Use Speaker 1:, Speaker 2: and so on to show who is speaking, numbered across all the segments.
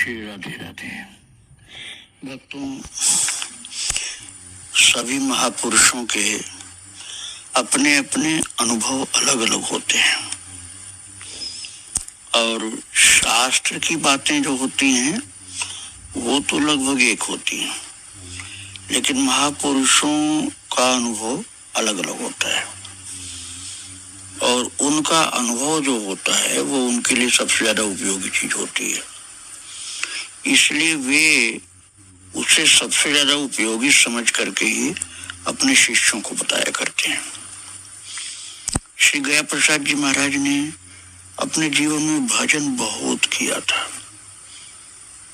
Speaker 1: श्री राधे राधे। भक्तों, सभी महापुरुषों के अपने अपने अनुभव अलग अलग होते हैं और शास्त्र की बातें जो होती हैं वो तो लगभग एक होती हैं, लेकिन महापुरुषों का अनुभव अलग अलग होता है और उनका अनुभव जो होता है वो उनके लिए सबसे ज्यादा उपयोगी चीज होती है। इसलिए वे उसे सबसे ज्यादा उपयोगी समझ करके ही अपने शिष्यों को बताया करते हैं। श्री गया प्रसाद जी महाराज ने अपने जीवन में भजन बहुत किया था।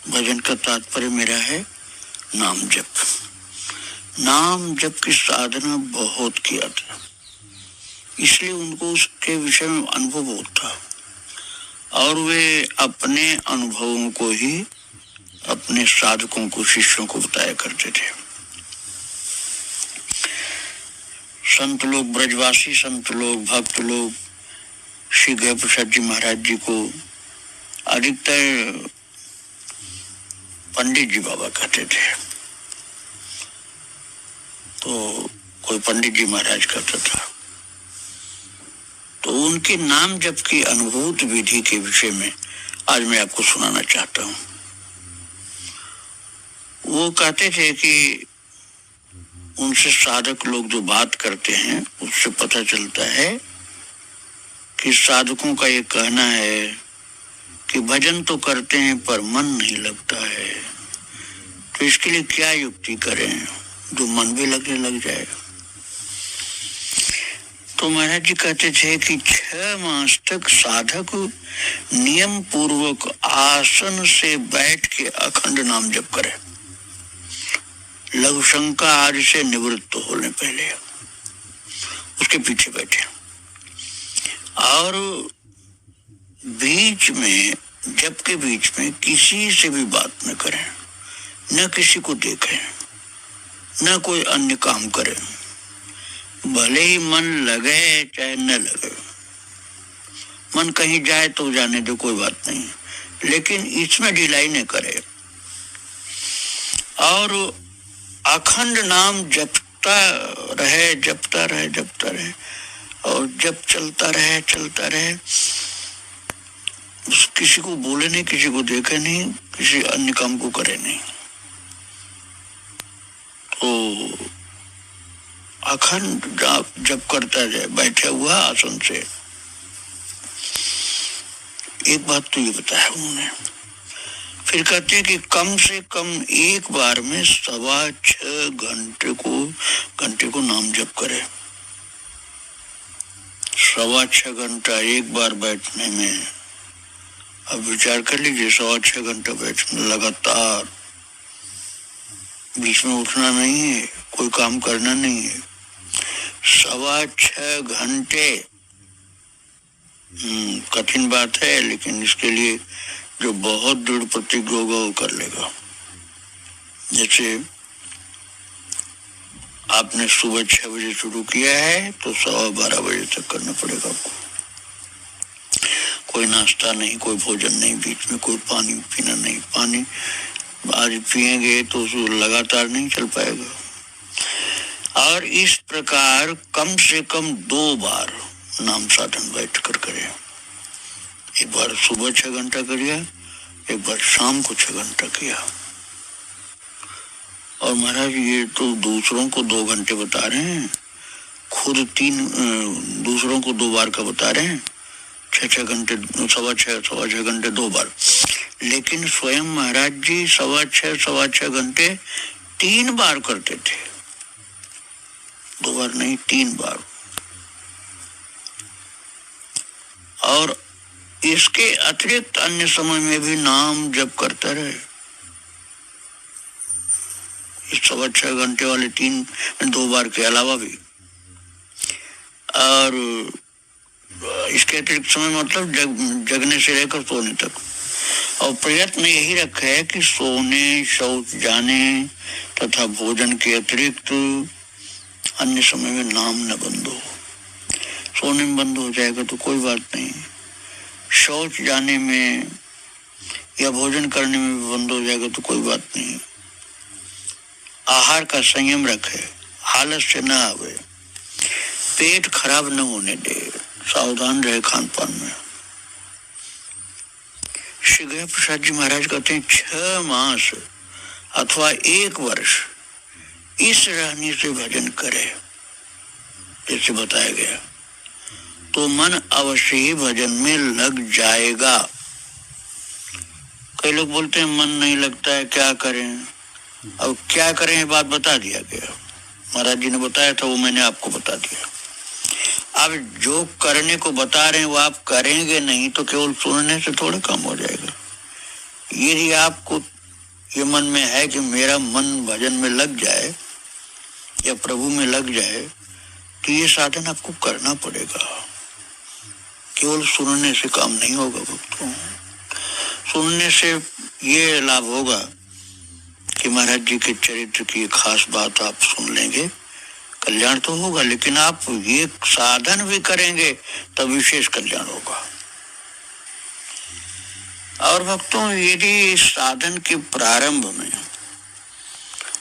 Speaker 1: भजन का तात्पर्य मेरा है नाम जप। नाम जप की साधना बहुत किया था, इसलिए उनको उसके विषय में अनुभव बहुत था और वे अपने अनुभवों को ही अपने साधकों को, शिष्यों को बताया करते थे। संत लोग, ब्रजवासी संत लोग, भक्त लोग श्री गया प्रसाद जी महाराज जी को अधिकतर पंडित जी बाबा कहते थे। तो कोई पंडित जी महाराज कहता था। तो उनके नाम जप की अनुभूत विधि के विषय में आज मैं आपको सुनाना चाहता हूँ। वो कहते थे कि उनसे साधक लोग जो बात करते हैं उससे पता चलता है कि साधकों का ये कहना है कि भजन तो करते हैं पर मन नहीं लगता है, तो इसके लिए क्या युक्ति करें जो मन भी लगने लग जाए। तो महाराज जी कहते थे कि 6 मास तक साधक नियम पूर्वक आसन से बैठ के अखंड नाम जप करे, लघु शंका आदि से निवृत्त होने पहले उसके पीछे बैठे और बीच में, जप के बीच में किसी से भी बात न करें, न किसी को देखें, न कोई अन्य काम करें। भले ही मन लगे चाहे न लगे, मन कहीं जाए तो जाने दो, कोई बात नहीं, लेकिन इसमें ढिलाई न करे और अखंड नाम जपता रहे और जब चलता रहे, किसी को बोले नहीं, किसी को देखे नहीं, किसी अन्य काम को करे नहीं। तो अखंड जप करता जाए बैठे हुआ आसन से। एक बात तो ये बताया उन्होंने। फिर कहते हैं कि कम से कम एक बार में 6.25 घंटे को नाम जप करे। 6.25 घंटा एक बार बैठने में, अब विचार कर लीजिए, 6.25 घंटा बैठना लगातार, बीच में उठना नहीं है, कोई काम करना नहीं है, 6.25 घंटे। कठिन बात है, लेकिन इसके लिए जो बहुत दृढ़ प्रतिज्ञ होगा वो कर लेगा। जैसे आपने सुबह 6 बजे शुरू किया है तो 12:15 बजे तक करना पड़ेगा आपको। कोई नाश्ता नहीं, कोई भोजन नहीं, बीच में कोई पानी पीना नहीं। पानी आज पिएंगे तो लगातार नहीं चल पाएगा। और इस प्रकार कम से कम 2 बार नाम साधन बैठ कर करें। एक बार सुबह 6 घंटा करिए, एक बार शाम को 6 घंटा किया। और महाराज ये तो दूसरों को 2 घंटे बता रहे हैं, खुद दूसरों को 2 बार का बता रहे हैं। 6 घंटे, 6.25 घंटे 2 बार, लेकिन स्वयं महाराज जी 6.25 घंटे 3 बार करते थे। 2 बार नहीं, 3 बार। और इसके अतिरिक्त अन्य समय में भी नाम जप करता रहे। इस 6.25 घंटे वाले 2 बार के अलावा भी। और इसके अतिरिक्त समय मतलब जगने से लेकर सोने तक। और प्रयत्न यही रखा है कि सोने, शौच जाने तथा भोजन के अतिरिक्त अन्य समय में नाम न बंद हो। सोने में बंद हो जाएगा तो कोई बात नहीं, शौच जाने में या भोजन करने में भी बंद हो जाएगा तो कोई बात नहीं। आहार का संयम रखे, आलस से न आवे, पेट खराब न होने दे, सावधान रहे खान पान में। श्री गया प्रसाद जी महाराज कहते हैं 6 मास अथवा 1 वर्ष इस रहनी से भजन करे जैसे बताया गया, तो मन अवश्य ही भजन में लग जाएगा। कई लोग बोलते हैं मन नहीं लगता है, क्या करें? अब क्या करें ये बात बता दिया गया, महाराज जी ने बताया था, वो मैंने आपको बता दिया। अब जो करने को बता रहे हैं वो आप करेंगे नहीं तो केवल सुनने से थोड़ा काम हो जाएगा। यदि आपको ये मन में है कि मेरा मन भजन में लग जाए या प्रभु में लग जाए, तो ये साधन आपको करना पड़ेगा। केवल सुनने से काम नहीं होगा भक्तों। सुनने से ये लाभ होगा कि महाराज जी के चरित्र की खास बात आप सुन लेंगे, कल्याण तो होगा, लेकिन आप ये साधन भी करेंगे तब विशेष कल्याण होगा। और भक्तों, यदि साधन के प्रारंभ में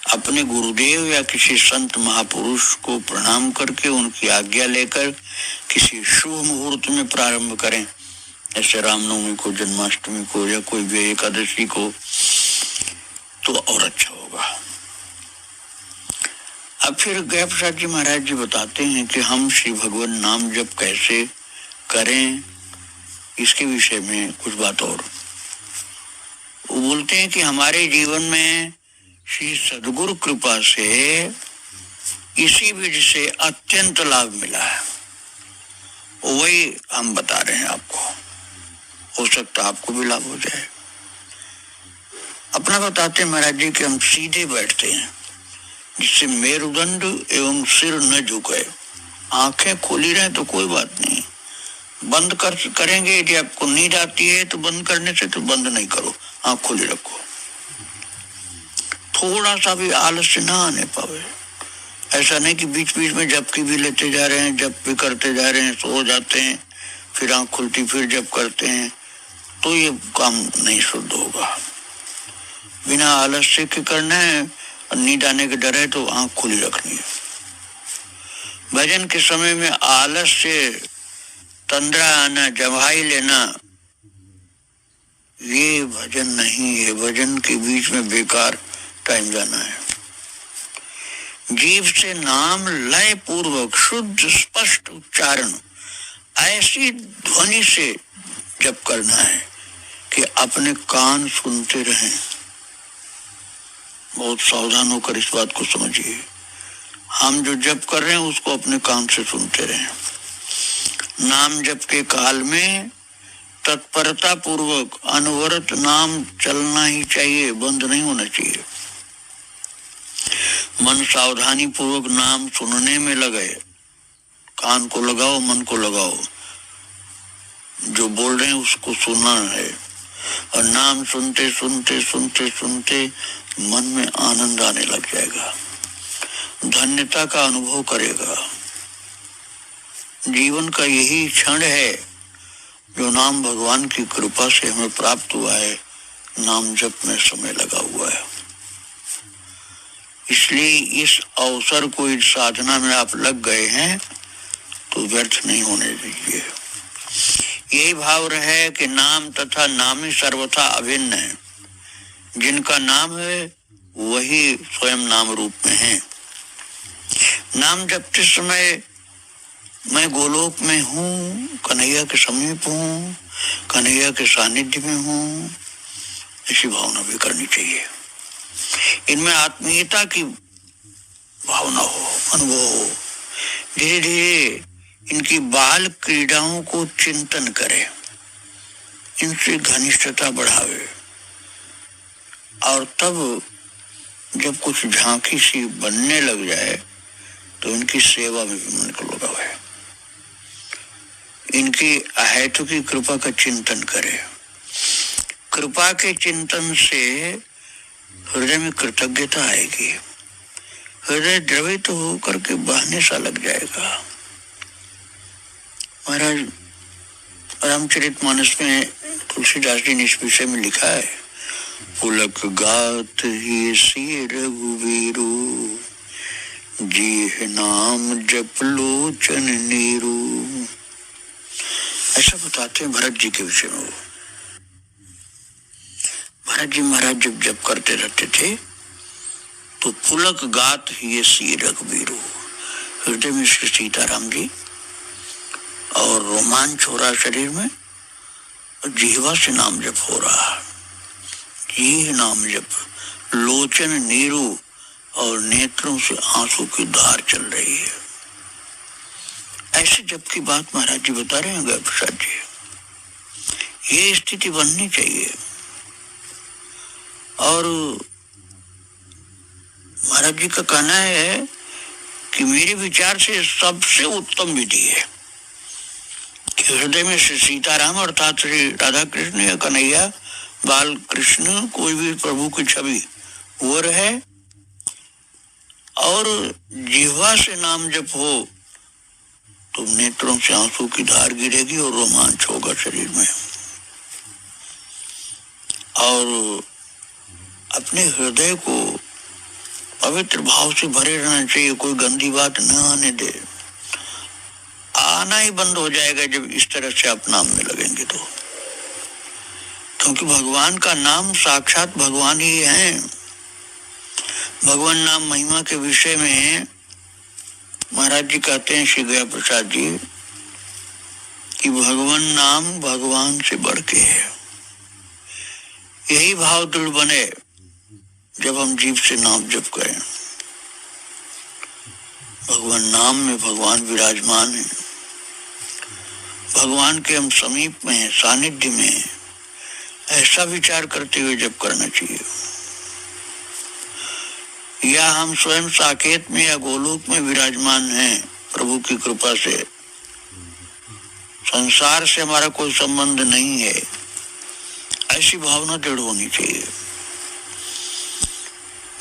Speaker 1: अपने गुरुदेव या किसी संत महापुरुष को प्रणाम करके उनकी आज्ञा लेकर किसी शुभ मुहूर्त में प्रारंभ करें, जैसे रामनवमी को, जन्माष्टमी को या कोई भी एकादशी को, तो और अच्छा होगा। अब फिर गया प्रसाद जी महाराज जी बताते हैं कि हम श्री भगवान नाम जप कैसे करें, इसके विषय में कुछ बात और। वो बोलते हैं कि हमारे जीवन में श्री सद्गुरु कृपा से इसी विधि से अत्यंत लाभ मिला है, वही हम बता रहे हैं आपको। हो सकता आपको भी लाभ हो जाए। अपना बताते हैं महाराज जी कि हम सीधे बैठते हैं जिससे मेरुदंड एवं सिर न झुके, आंखें खोली रहे तो कोई बात नहीं, बंद करेंगे। यदि आपको नींद आती है तो बंद करने से तो बंद नहीं करो, आंख खोली रखो। थोड़ा सा भी आलस्य ना आने पावे। ऐसा नहीं कि बीच बीच में जबकि भी लेते जा रहे हैं, जब भी करते जा रहे हैं, सो जाते हैं, फिर आंख खुलती फिर जब करते हैं, तो ये काम नहीं शुद्ध होगा। बिना आलस्य के करना है, नींद आने के डर है तो आंख खुली रखनी है। भजन के समय में आलस्य, तंद्रा आना, जमाई लेना, ये भजन नहीं है। भजन के बीच में बेकार टाइम जाना है। जीव से नाम लय पूर्वक शुद्ध स्पष्ट उच्चारण ऐसी ध्वनि से जप करना है कि अपने कान सुनते रहें। बहुत सावधान होकर इस बात को समझिए। हम जो जप कर रहे हैं उसको अपने कान से सुनते रहें। नाम जप के काल में तत्परता पूर्वक अनवरत नाम चलना ही चाहिए, बंद नहीं होना चाहिए। मन सावधानी पूर्वक नाम सुनने में लगे। कान को लगाओ, मन को लगाओ, जो बोल रहे हैं उसको सुनना है। और नाम सुनते सुनते सुनते सुनते मन में आनंद आने लग जाएगा, धन्यता का अनुभव करेगा। जीवन का यही क्षण है जो नाम भगवान की कृपा से हमें प्राप्त हुआ है। नाम जप में समय लगा हुआ है, इसलिए इस अवसर को, इस साधना में आप लग गए हैं तो व्यर्थ नहीं होने दीजिए। यही भाव रहे कि नाम तथा नामी सर्वथा अभिन्न है। जिनका नाम है वही स्वयं नाम रूप में है। नाम जपते समय मैं गोलोक में हूँ, कन्हैया के समीप हूँ, कन्हैया के सानिध्य में हूँ, ऐसी भावना भी करनी चाहिए। इनमें आत्मीयता की भावना हो, अनुभव हो। धीरे धीरे इनकी बाल क्रीड़ाओं को चिंतन करे, इनसे घनिष्ठता बढ़ावे, और तब जब कुछ झांकी सी बनने लग जाए तो इनकी सेवा में भी मन को लगावे। इनकी अहेतुकी कृपा का चिंतन करे। कृपा के चिंतन से हृदय में कृतज्ञता आएगी, हृदय द्रवित होकर के बहने सा लग जाएगा। महाराज रामचरितमानस में तुलसीदास जी ने इस विषय में लिखा है, पुलक गात ही सी रघुवीरू, जी नाम जप लोचन नीरू। ऐसा बताते हैं भरत जी के विषय में। भरत जी महाराज जब जप करते रहते थे तो पुलक गात ही सी रघुवीरू, हृदय में श्री सीताराम जी, और रोमांच हो रहा शरीर में, जीवा से नाम जप हो रहा, जी नाम जप, लोचन नीरू, और नेत्रों से आंसू की धार चल रही है। ऐसे जप की बात महाराज जी बता रहे हैं गया प्रसाद जी। ये स्थिति बननी चाहिए। और महाराज जी का कहना है कि मेरे विचार से सबसे उत्तम विधि है कि हृदय में श्री सीताराम अर्थात श्री राधा कृष्ण या कन्हैया बाल कृष्ण, कोई भी प्रभु की छवि वो रहे, और जिह्वा से नाम जप हो तो नेत्रों से आंसू की धार गिरेगी और रोमांच होगा शरीर में। और अपने हृदय को पवित्र भाव से भरे रहना चाहिए, कोई गंदी बात न आने दे। आना ही बंद हो जाएगा जब इस तरह से आप नाम में लगेंगे तो, क्योंकि भगवान का नाम साक्षात भगवान ही है। भगवान नाम महिमा के विषय में महाराज जी कहते हैं श्री गया प्रसाद जी कि भगवान नाम भगवान से बढ़ के है। यही भाव दृढ़ बने जब हम जीव से नाम जप करें। भगवान नाम में भगवान विराजमान है, भगवान के हम समीप में हैं, सानिध्य में हैं, ऐसा विचार करते हुए जप करना चाहिए। या हम स्वयं साकेत में या गोलोक में विराजमान हैं प्रभु की कृपा से, संसार से हमारा कोई संबंध नहीं है, ऐसी भावना दृढ़ होनी चाहिए।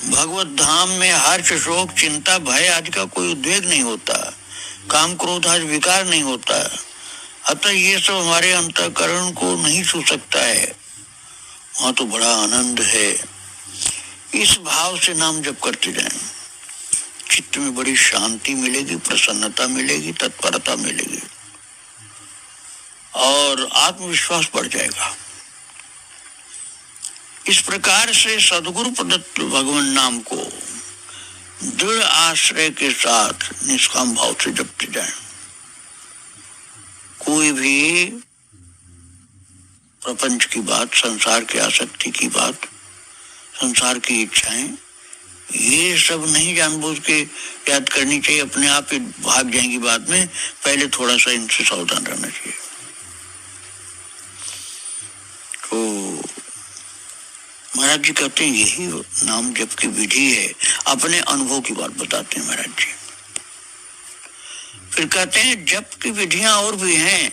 Speaker 1: भगवत धाम में हर्ष शोक चिंता भय आदि का कोई उद्वेग नहीं होता, काम क्रोध आदि विकार नहीं होता, अतः ये सब हमारे अंतःकरण को नहीं छू सकता है। वहां तो बड़ा आनंद है। इस भाव से नाम जप करते जाएं, चित्त में बड़ी शांति मिलेगी, प्रसन्नता मिलेगी, तत्परता मिलेगी और आत्मविश्वास बढ़ जाएगा। इस प्रकार से सद्गुरु प्रदत्त भगवान नाम को दृढ़ आश्रय के साथ निष्काम भाव से जपते जाएं। कोई भी प्रपंच की बात, संसार की आसक्ति की बात, संसार की इच्छाएं, ये सब नहीं जानबूझ के याद करनी चाहिए। अपने आप ही भाग जाएंगी बाद में, पहले थोड़ा सा इनसे सावधान रहना चाहिए। तो महाराज जी कहते हैं यही नाम जप की विधि है। अपने अनुभव की बात बताते हैं महाराज जी। फिर कहते हैं जप की विधियां और भी हैं,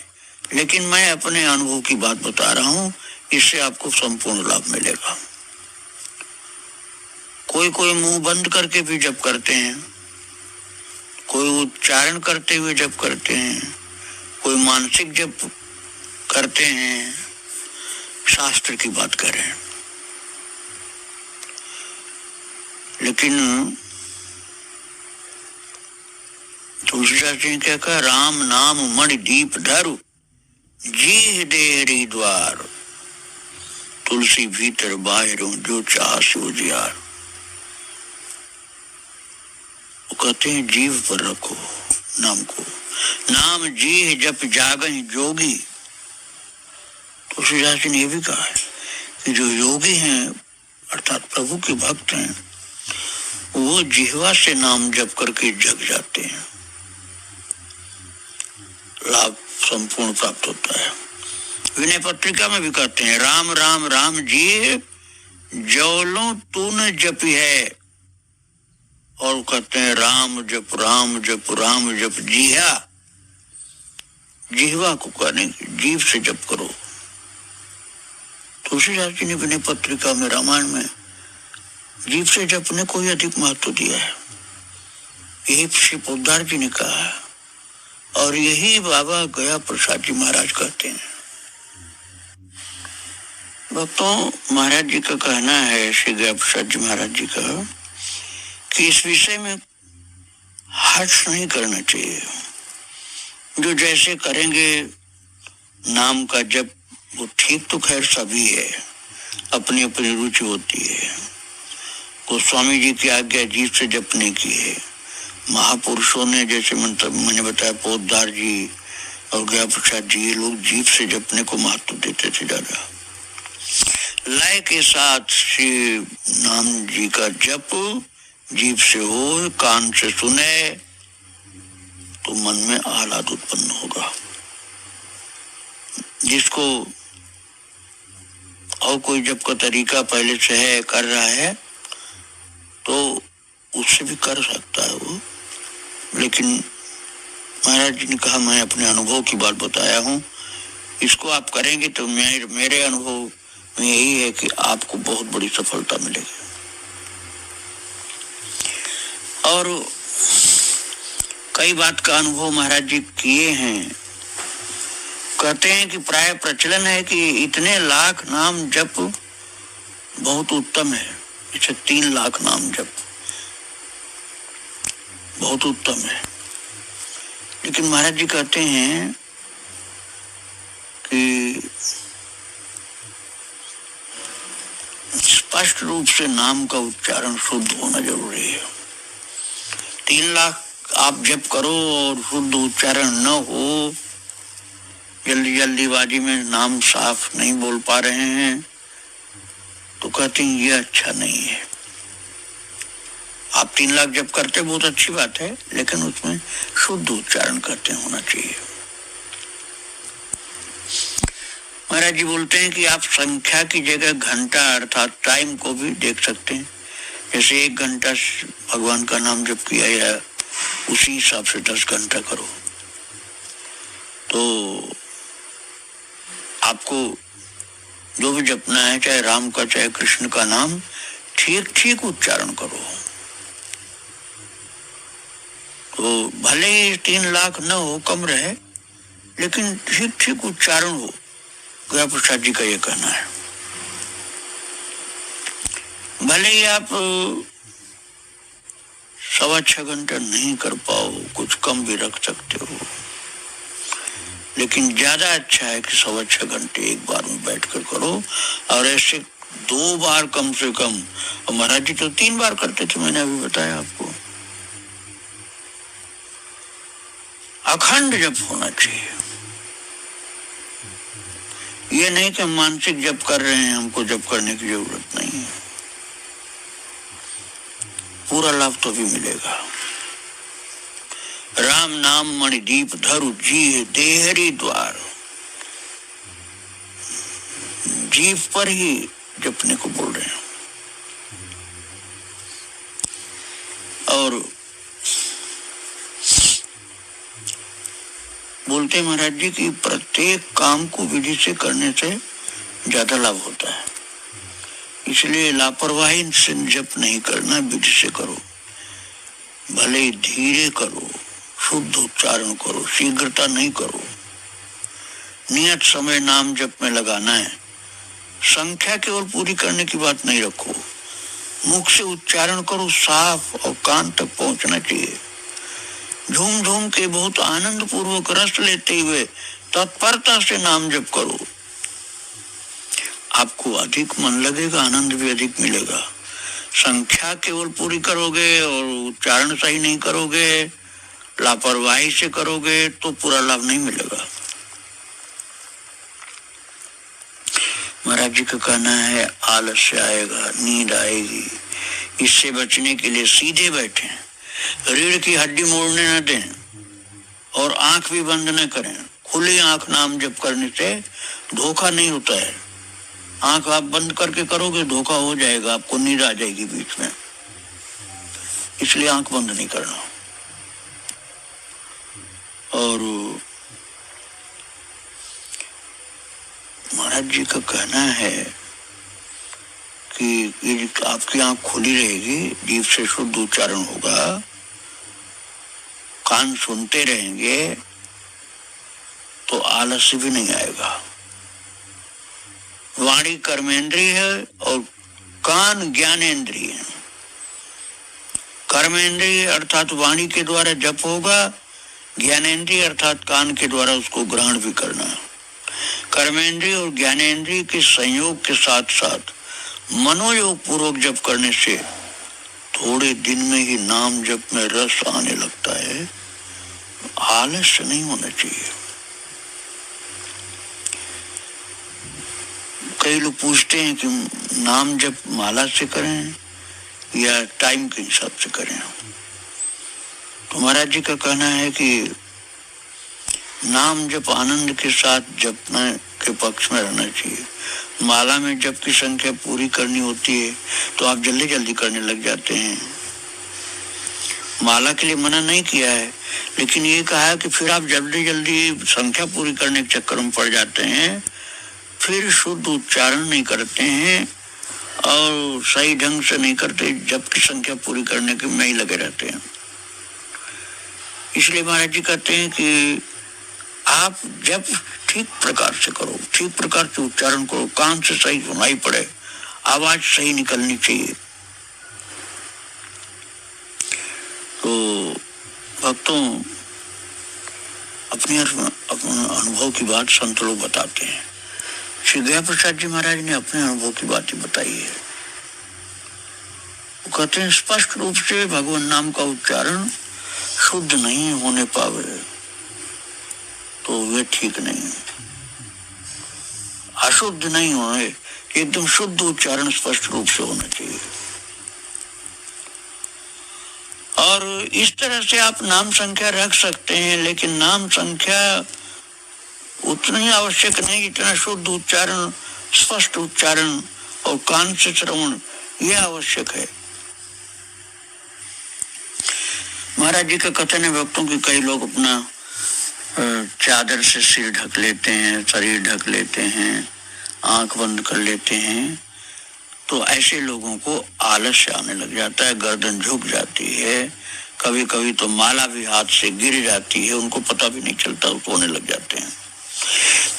Speaker 1: लेकिन मैं अपने अनुभव की बात बता रहा हूं, इससे आपको संपूर्ण लाभ मिलेगा। कोई कोई मुंह बंद करके भी जप करते हैं, कोई उच्चारण करते हुए जप करते हैं, कोई मानसिक जप करते हैं। शास्त्र की बात करें, लेकिन तुलसीदास जी ने क्या कहा, राम नाम मणि दीप धरु, जी देहरी द्वार, तुलसी भीतर बाहरों जो चाह सो जियार। वो कहते हैं जीव पर रखो नाम को, नाम जी जप जागन जोगी। तुलसीदास जी ने यह भी कहा है कि जो योगी हैं अर्थात प्रभु के भक्त हैं, वो जिह्वा से नाम जप करके जग जाते हैं, लाभ संपूर्ण प्राप्त होता है। विनय पत्रिका में भी कहते हैं, राम राम राम जी जौलों तूने जपी है, और कहते हैं राम जप राम जप राम जप जिहा, जिह्वा को कहने जीव से जप करो। तुलसीदास जी ने विनय पत्रिका में रामायण में जीव से जपने को ही अधिक महत्व दिया है। यही श्री पोद्दार जी ने कहा है, और यही बाबा गया प्रसाद जी महाराज कहते हैं। भक्तों, महाराज जी का कहना है, श्री गृह प्रसाद जी महाराज जी का, कि इस विषय में हर्ष नहीं करना चाहिए। जो जैसे करेंगे नाम का जप, वो ठीक तो खैर सभी है, अपनी अपनी रुचि होती है। गोस्वामी जी की आज्ञा जीभ से जपने की है। महापुरुषों ने, जैसे मैंने बताया, पोद्दार जी और गृह प्रसाद जी, ये लोग जीभ से जपने को महत्व देते थे ज्यादा। लय के साथ श्री नाम जी का जप जीभ से हो, कान से सुने, तो मन में आह्लाद उत्पन्न होगा। जिसको और कोई जप का तरीका पहले से है, कर रहा है, तो उससे भी कर सकता है वो। लेकिन महाराज जी ने कहा, मैं अपने अनुभव की बात बताया हूँ, इसको आप करेंगे तो मेरे अनुभव में यही है कि आपको बहुत बड़ी सफलता मिलेगी। और कई बात का अनुभव महाराज जी किए हैं। कहते हैं कि प्राय प्रचलन है कि इतने लाख नाम जप बहुत उत्तम है। इसे 3 लाख नाम जप बहुत उत्तम है। लेकिन महाराज जी कहते हैं कि स्पष्ट रूप से नाम का उच्चारण शुद्ध होना जरूरी है। 3 लाख आप जप करो और शुद्ध उच्चारण न हो, जल्दीबाजी में नाम साफ नहीं बोल पा रहे हैं, तो कहते हैं ये अच्छा नहीं है। आप 3 लाख जप करते बहुत अच्छी बात है, लेकिन उसमें शुद्ध उच्चारण करते होना चाहिए। महाराज जी बोलते हैं कि आप संख्या की जगह घंटा अर्थात टाइम को भी देख सकते हैं। जैसे 1 घंटा भगवान का नाम जप किया है, उसी हिसाब से 10 घंटा करो, तो आपको जो भी जपना है, चाहे राम का चाहे कृष्ण का नाम, ठीक ठीक उच्चारण करो। तो भले ही 3 लाख न हो, कम रहे, लेकिन ठीक ठीक उच्चारण हो। गृह प्रसाद जी का ये कहना है। भले ही आप 6.25 घंटा नहीं कर पाओ, कुछ कम भी रख सकते हो, लेकिन ज्यादा अच्छा है कि 6.25 घंटे एक बार में बैठकर करो। और ऐसे 2 बार कम से कम। और महाराज जी तो 3 बार करते थे, मैंने अभी बताया आपको। अखंड जप होना चाहिए। ये नहीं कि हम मानसिक जप कर रहे हैं, हमको जप करने की जरूरत नहीं है। पूरा लाभ तो भी मिलेगा। राम नाम मणिदीप धरु जी देहरी द्वार, जीव पर ही जपने को बोल रहे हैं। और बोलते महाराज जी कि प्रत्येक काम को विधि से करने से ज्यादा लाभ होता है। इसलिए लापरवाही से जप नहीं करना, विधि से करो। भले धीरे करो, शुद्ध उच्चारण करो, शीघ्रता नहीं करो। नियत समय नाम जप में लगाना है। संख्या केवल पूरी करने की बात नहीं रखो, मुख से उच्चारण करो, साफ और कान तक पहुंचना चाहिए। झूम झूम के बहुत आनंद पूर्वक रस लेते हुए तत्परता से नाम जप करो। आपको अधिक मन लगेगा, आनंद भी अधिक मिलेगा। संख्या केवल पूरी करोगे और उच्चारण सही नहीं करोगे, लापरवाही से करोगे, तो पूरा लाभ नहीं मिलेगा। महाराज जी का कहना है, आलस्य आएगा, नींद आएगी, इससे बचने के लिए सीधे बैठें, रीढ़ की हड्डी मोड़ने न दें और आंख भी बंद न करें। खुली आंख नाम जप करने से धोखा नहीं होता है। आंख आप बंद करके करोगे, धोखा हो जाएगा, आपको नींद आ जाएगी बीच में। इसलिए आंख बंद नहीं करना। और महाराज जी का कहना है कि आपकी आंख खुली रहेगी, जीभ से शुद्ध उच्चारण होगा, कान सुनते रहेंगे, तो आलस्य भी नहीं आएगा। वाणी कर्मेंद्रिय है और कान ज्ञानेंद्रिय है। कर्मेंद्रिय अर्थात वाणी के द्वारा जप होगा, ज्ञानेंद्रिय अर्थात कान के द्वारा उसको ग्रहण भी करना है। कर्मेंद्रिय और ज्ञानेंद्रिय के संयोग के साथ साथ मनोयोग पूर्वक जप करने से थोड़े दिन में ही नाम जप में रस आने लगता है। आलस्य नहीं होना चाहिए। कई लोग पूछते हैं कि नाम जप माला से करें या टाइम के हिसाब से करें। तो महाराज जी का कहना है कि नाम जप आनंद के साथ जपने के पक्ष में रहना चाहिए। माला में जप की संख्या पूरी करनी होती है तो आप जल्दी जल्दी करने लग जाते हैं। माला के लिए मना नहीं किया है, लेकिन ये कहा है कि फिर आप जल्दी जल्दी संख्या पूरी करने के चक्कर में पड़ जाते हैं, फिर शुद्ध उच्चारण नहीं करते हैं और सही ढंग से नहीं करते, जप की संख्या पूरी करने के में ही लगे रहते हैं। इसलिए महाराज जी कहते हैं कि आप जब ठीक प्रकार से करो, ठीक प्रकार से उच्चारण करो, कान से सही सुनाई पड़े, आवाज सही निकलनी चाहिए। तो भक्तों, अपने अनुभव की बात संत लोग बताते हैं। श्री गया प्रसाद जी महाराज ने अपने अनुभव की बातें बताई है। वो कहते हैं स्पष्ट रूप से भगवान नाम का उच्चारण शुद्ध नहीं होने पावे तो वे ठीक नहीं। अशुद्ध नहीं होने, एकदम शुद्ध उच्चारण स्पष्ट रूप से होना चाहिए। और इस तरह से आप नाम संख्या रख सकते हैं, लेकिन नाम संख्या उतनी आवश्यक नहीं जितना शुद्ध उच्चारण, स्पष्ट उच्चारण और कान से श्रवण यह आवश्यक है। महाराज जी का कथन है भक्तों की कई लोग अपना चादर से सिर ढक लेते हैं, शरीर ढक लेते हैं, आंख बंद कर लेते हैं, तो ऐसे लोगों को आलस्य आने लग जाता है, गर्दन झुक जाती है, कभी कभी तो माला भी हाथ से गिर जाती है, उनको पता भी नहीं चलता, सोने लग जाते हैं।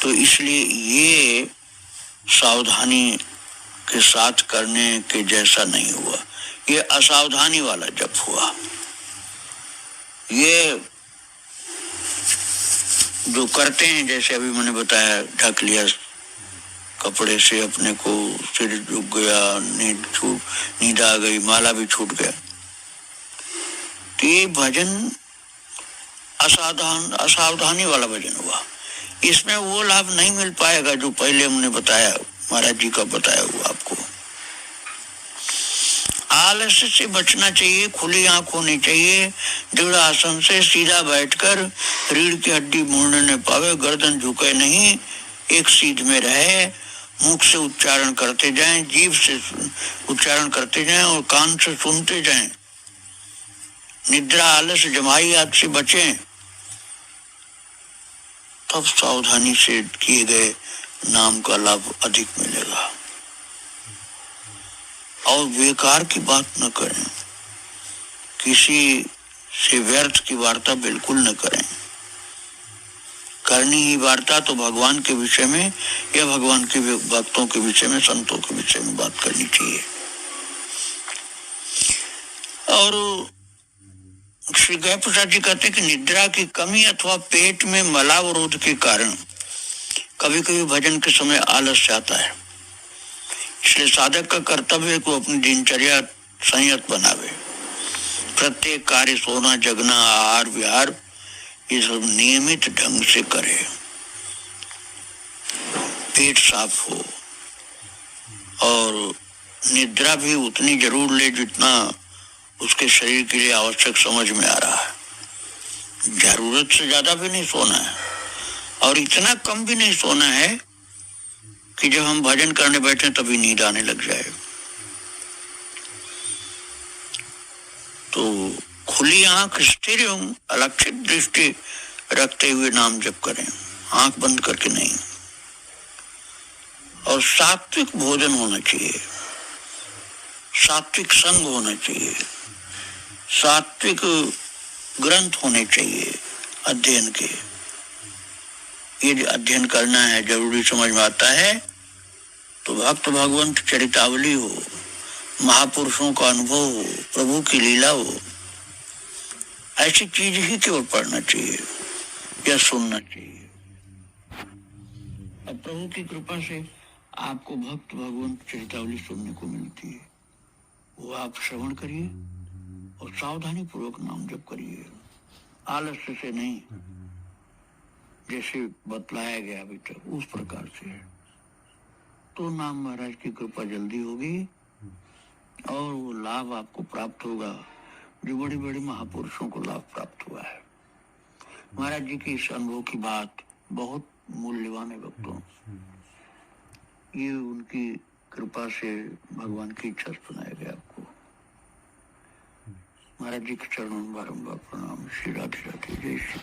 Speaker 1: तो इसलिए ये सावधानी के साथ करने के जैसा नहीं हुआ, ये असावधानी वाला जप हुआ। ये जो करते हैं, जैसे अभी मैंने बताया, ढक लिया कपड़े से अपने को, सिर झुक गया, नींद आ गई, माला भी छूट गया, तो ये भजन असावधानी वाला भजन हुआ। इसमें वो लाभ नहीं मिल पाएगा जो पहले हमने बताया, महाराज जी का बताया हुआ आपको। आलस्य से बचना चाहिए, खुली आंख होनी चाहिए, दृढ़ आसन से सीधा बैठकर रीढ़ की हड्डी मुड़ने न पावे, गर्दन झुके नहीं, एक सीध में रहे, मुख से उच्चारण करते जाएं, जीभ से उच्चारण करते जाएं और कान से सुनते जाएं। निद्रा आलस्य जमाई आदि से बचें, तब सावधानी से किए गए नाम का लाभ अधिक मिलेगा। और बेकार की बात न करें, किसी से व्यर्थ की वार्ता बिल्कुल न करें। करनी ही वार्ता तो भगवान के विषय में या भगवान के भक्तों के विषय में, संतों के विषय में बात करनी चाहिए। और श्री गया प्रसाद जी कहते हैं कि निद्रा की कमी अथवा पेट में मलावरोध के कारण कभी कभी भजन के समय आलस्य आता है। इसलिए साधक का कर्तव्य है को अपनी दिनचर्या संयत बनावे, प्रत्येक कार्य, सोना जगना, आहार विहार, ये सब नियमित ढंग से करे, पेट साफ हो और निद्रा भी उतनी जरूर ले जितना उसके शरीर के लिए आवश्यक समझ में आ रहा है। जरूरत से ज्यादा भी नहीं सोना है और इतना कम भी नहीं सोना है कि जब हम भजन करने बैठे तभी नींद आने लग जाए। तो खुली आंख, स्थिर एवं अलक्षित दृष्टि रखते हुए नाम जप करें, आंख बंद करके नहीं। और सात्विक भोजन होना चाहिए, सात्विक संग होना चाहिए, सात्विक ग्रंथ होने चाहिए अध्ययन के। ये अध्ययन करना है, जरूरी समझ में आता है तो भक्त भगवंत चरितावली हो, महापुरुषों का अनुभव हो, प्रभु की लीला हो, ऐसी चीज ही केवल पढ़ना चाहिए या सुनना चाहिए। अब प्रभु की कृपा से आपको भक्त भगवंत चरितावली सुनने को मिलती है, वो आप श्रवण करिए और सावधानी पूर्वक नाम जप करिए, आलस्य से नहीं, जैसे बतलाया गया अभी तक उस प्रकार से, तो नाम महाराज की कृपा जल्दी होगी और वो लाभ आपको प्राप्त होगा जो बड़े बड़े महापुरुषों को लाभ प्राप्त हुआ है। महाराज जी की इस अनुभव की बात बहुत मूल्यवान है भक्तों, ये उनकी कृपा से भगवान की इच्छा से सुनाया गया आपको। महाराज जी के चरणों में बारंबार प्रणाम। श्री राधे राधे। जय श्री